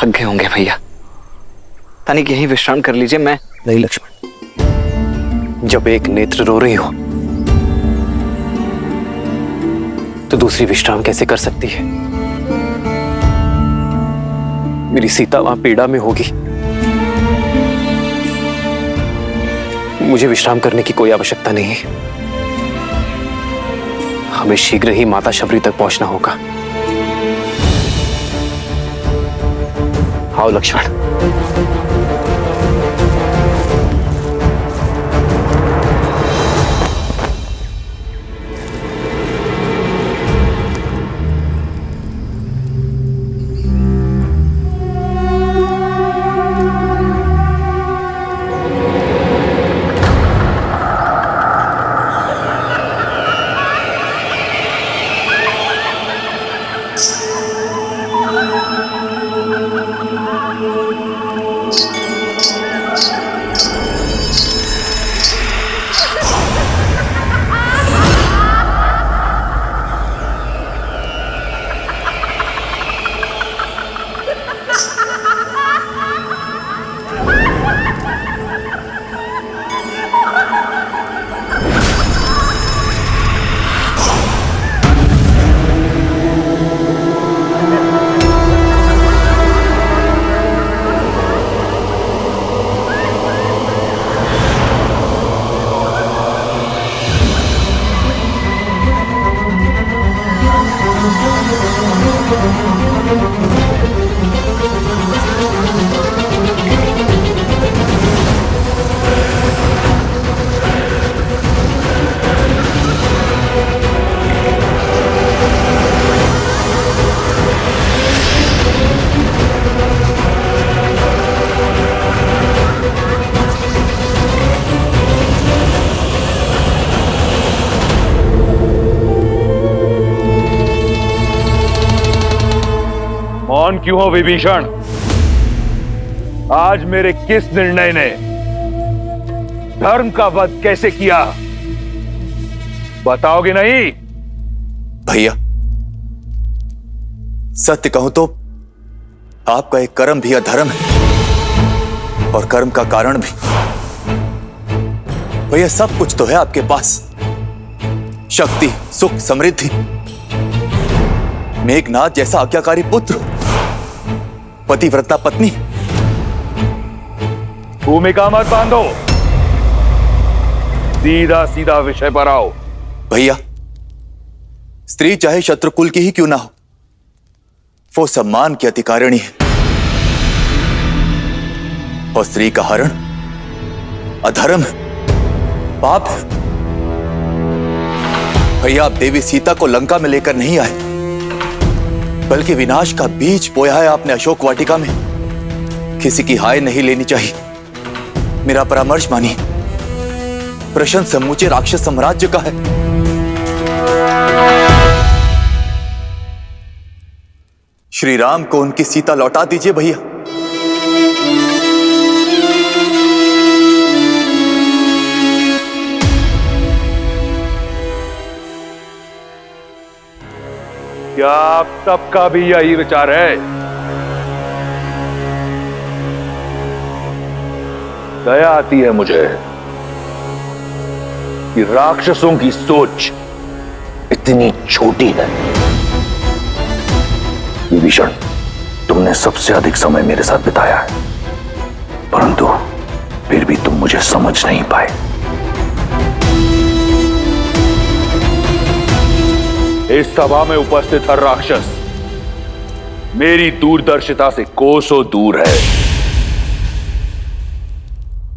थक गए होंगे भैया, तनिक यहीं विश्राम कर लीजिए। मैं नहीं लक्ष्मण, जब एक नेत्र रो रही हो तो दूसरी विश्राम कैसे कर सकती है? मेरी सीता वहां पीड़ा में होगी, मुझे विश्राम करने की कोई आवश्यकता नहीं है। हमें शीघ्र ही माता शबरी तक पहुंचना होगा। आओ लक्ष्मण। मौन क्यों हो विभीषण? आज मेरे किस निर्णय ने धर्म का वध कैसे किया, बताओगे नहीं? भैया, सत्य कहूं तो आपका एक कर्म भी अधर्म है और कर्म का कारण भी। भैया, सब कुछ तो है आपके पास, शक्ति, सुख, समृद्धि, मेघनाथ जैसा आज्ञाकारी पुत्र, पतिव्रता पत्नी। भूमिका मत बांधो, सीधा सीधा विषय पर आओ। भैया, स्त्री चाहे शत्रुकुल की ही क्यों ना हो, वो सम्मान की अधिकारिणी है और स्त्री का हरण अधर्म है, पाप है। भैया, आप देवी सीता को लंका में लेकर नहीं आए, बल्कि विनाश का बीज बोया है आपने अशोक वाटिका में। किसी की हाय नहीं लेनी चाहिए, मेरा परामर्श मानिए। प्रश्न समूचे राक्षस साम्राज्य का है। श्री राम को उनकी सीता लौटा दीजिए भैया। क्या आप सबका भी यही विचार है? दया आती है मुझे कि राक्षसों की सोच इतनी छोटी है। विभीषण, तुमने सबसे अधिक समय मेरे साथ बिताया है, परंतु फिर भी तुम मुझे समझ नहीं पाए। इस सभा में उपस्थित हर राक्षस मेरी दूरदर्शिता से कोसों दूर है।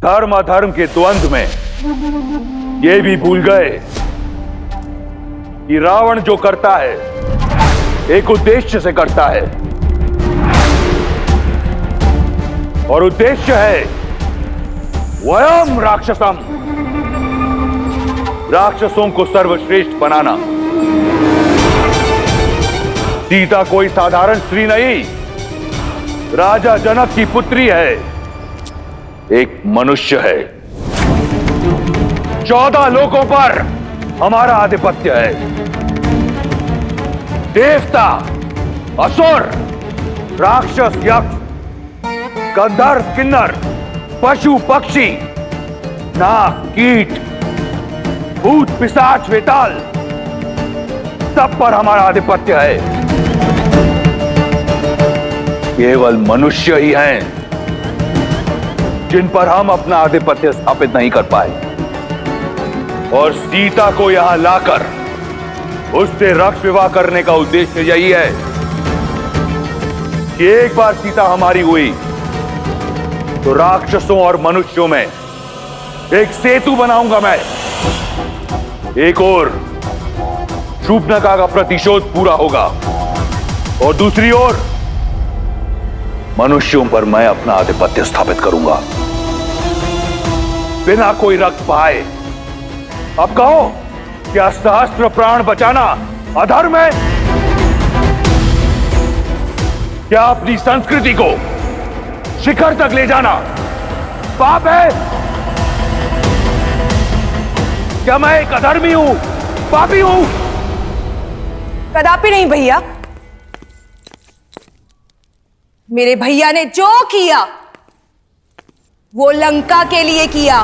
धर्म अधर्म के द्वंद्व में ये भी भूल गए कि रावण जो करता है एक उद्देश्य से करता है, और उद्देश्य है वयम राक्षसम, राक्षसों को सर्वश्रेष्ठ बनाना। सीता कोई साधारण स्त्री नहीं, राजा जनक की पुत्री है, एक मनुष्य है। 14 लोकों पर हमारा आधिपत्य है। देवता, असुर, राक्षस, यक्ष गंधर्व किन्नर, पशु पक्षी, नाग कीट, भूत पिशाच वेताल, सब पर हमारा आधिपत्य है। केवल मनुष्य ही हैं जिन पर हम अपना आधिपत्य स्थापित नहीं कर पाए। और सीता को यहां लाकर उससे रक्त विवाह करने का उद्देश्य यही है कि एक बार सीता हमारी हुई तो राक्षसों और मनुष्यों में एक सेतु बनाऊंगा मैं। एक ओर शूर्पणखा का प्रतिशोध पूरा होगा और दूसरी ओर मनुष्यों पर मैं अपना आधिपत्य स्थापित करूंगा बिना कोई रक्त बहाए। अब कहो, क्या सहस्त्र प्राण बचाना अधर्म है? क्या अपनी संस्कृति को शिखर तक ले जाना पाप है? क्या मैं एक अधर्मी हूं, पापी हूं? कदापि नहीं भैया। मेरे भैया ने जो किया वो लंका के लिए किया।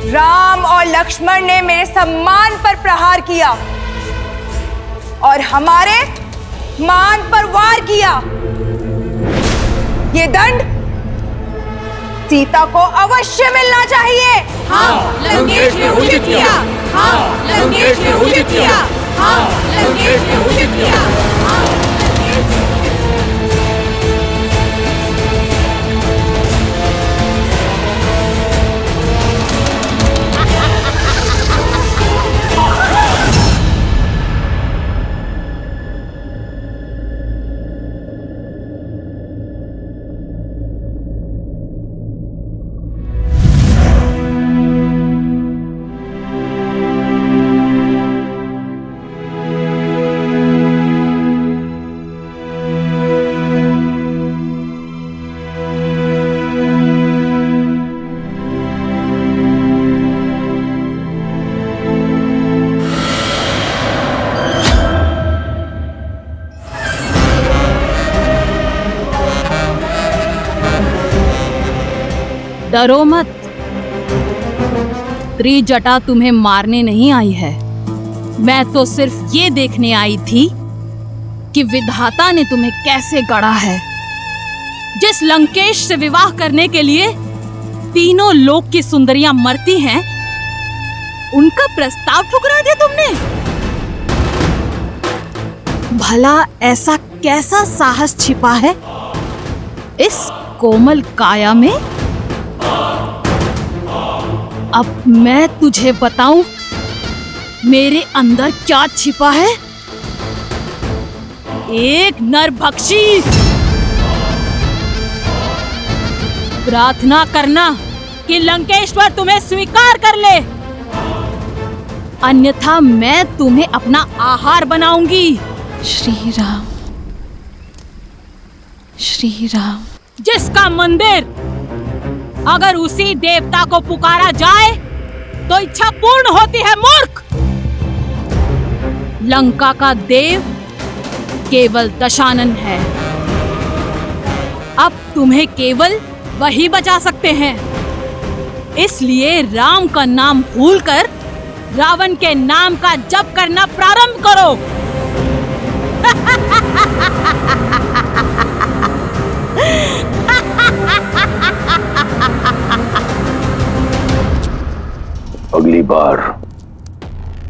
राम और लक्ष्मण ने मेरे सम्मान पर प्रहार किया और हमारे मान पर वार किया। ये दंड सीता को अवश्य मिलना चाहिए। हाँ, लंकेश ने उचित किया। हाँ, लंकेश ने उचित किया। हाँ, लंकेश ने उचित किया। हाँ, डरो मत, त्रिजटा तुम्हें मारने नहीं आई है। मैं तो सिर्फ ये देखने आई थी कि विधाता ने तुम्हें कैसे गढ़ा है। जिस लंकेश से विवाह करने के लिए तीनों लोक की सुंदरियां मरती हैं, उनका प्रस्ताव ठुकरा दिया तुमने। भला ऐसा कैसा साहस छिपा है इस कोमल काया में? अब मैं तुझे बताऊं मेरे अंदर क्या छिपा है। एक नरभक्षी। प्रार्थना करना कि लंकेश्वर तुम्हें स्वीकार कर ले, अन्यथा मैं तुम्हें अपना आहार बनाऊंगी। श्री राम, श्री राम। जिसका मंदिर अगर उसी देवता को पुकारा जाए तो इच्छा पूर्ण होती है मूर्ख। लंका का देव केवल दशानन है। अब तुम्हें केवल वही बचा सकते हैं। इसलिए राम का नाम भूलकर रावण के नाम का जप करना प्रारंभ करो। अगली बार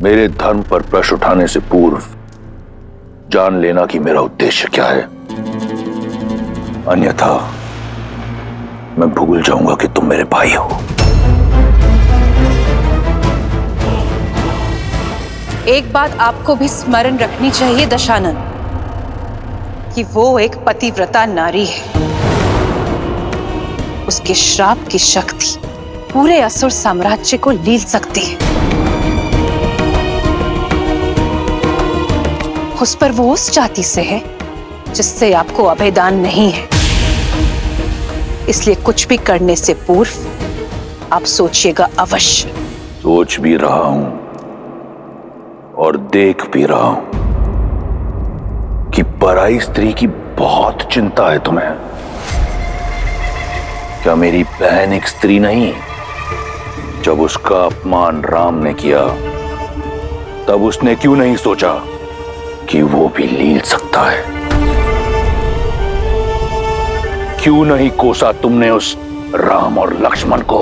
मेरे धर्म पर प्रश्न उठाने से पूर्व जान लेना कि मेरा उद्देश्य क्या है, अन्यथा मैं भूल जाऊंगा कि तुम मेरे भाई हो। एक बात आपको भी स्मरण रखनी चाहिए दशानन, कि वो एक पतिव्रता नारी है। उसके श्राप की शक्ति पूरे असुर साम्राज्य को लील सकती है। उस पर वो उस जाति से है जिससे आपको अभेदान नहीं है। इसलिए कुछ भी करने से पूर्व आप सोचिएगा अवश्य। सोच भी रहा हूं और देख भी रहा हूं कि पराई स्त्री की बहुत चिंता है तुम्हें। क्या मेरी बहन एक स्त्री नहीं? जब उसका अपमान राम ने किया तब उसने क्यों नहीं सोचा कि वो भी लील सकता है? क्यों नहीं कोसा तुमने उस राम और लक्ष्मण को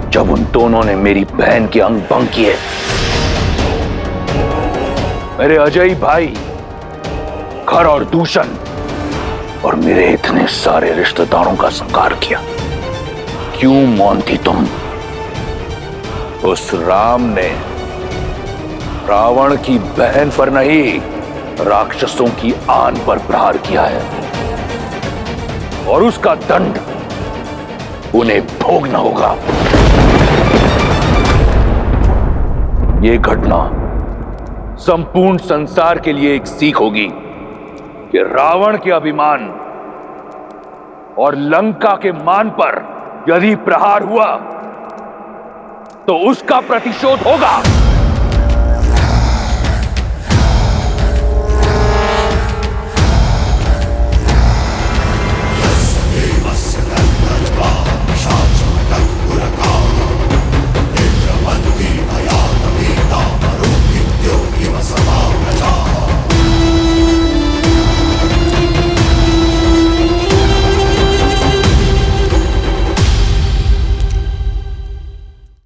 जब उन दोनों ने मेरी बहन के अंग भंग किए? मेरे अजय भाई खर और दूषण और मेरे इतने सारे रिश्तेदारों का संहार किया। क्यों मौन थी तुम? उस राम ने रावण की बहन पर नहीं, राक्षसों की आन पर प्रहार किया है और उसका दंड उन्हें भोगना होगा। यह घटना संपूर्ण संसार के लिए एक सीख होगी कि रावण के अभिमान और लंका के मान पर यदि प्रहार हुआ तो उसका प्रतिशोध होगा।